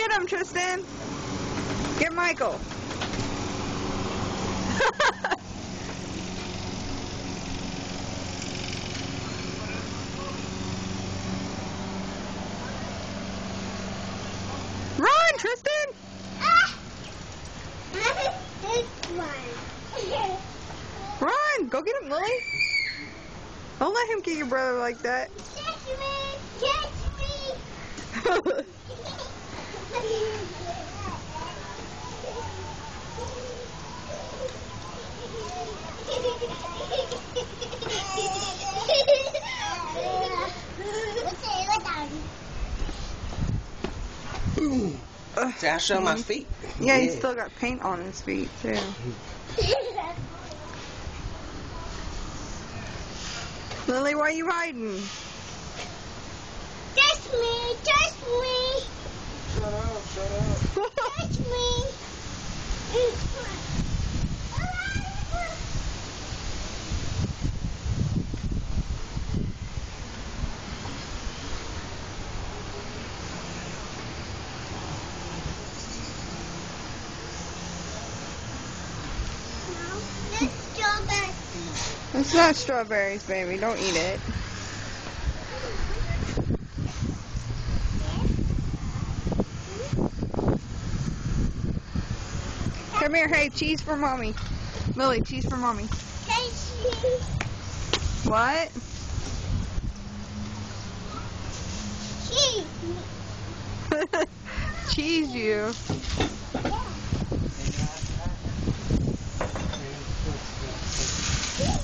get him, Tristan. Get Michael. Run, Tristan! Run! Go get him, Lily. Don't let him get your brother like that. Catch me! Catch me! See, I show my feet. Yeah, he's still got paint on his feet, too. Lily, why are you hiding? Touch me! Touch me! Shut up. Touch me! Let's strawberry. It's not strawberries, baby. Don't eat it. Come here, hey, cheese for mommy. Lily, cheese for mommy. What? Cheese. Cheese you. Yeah.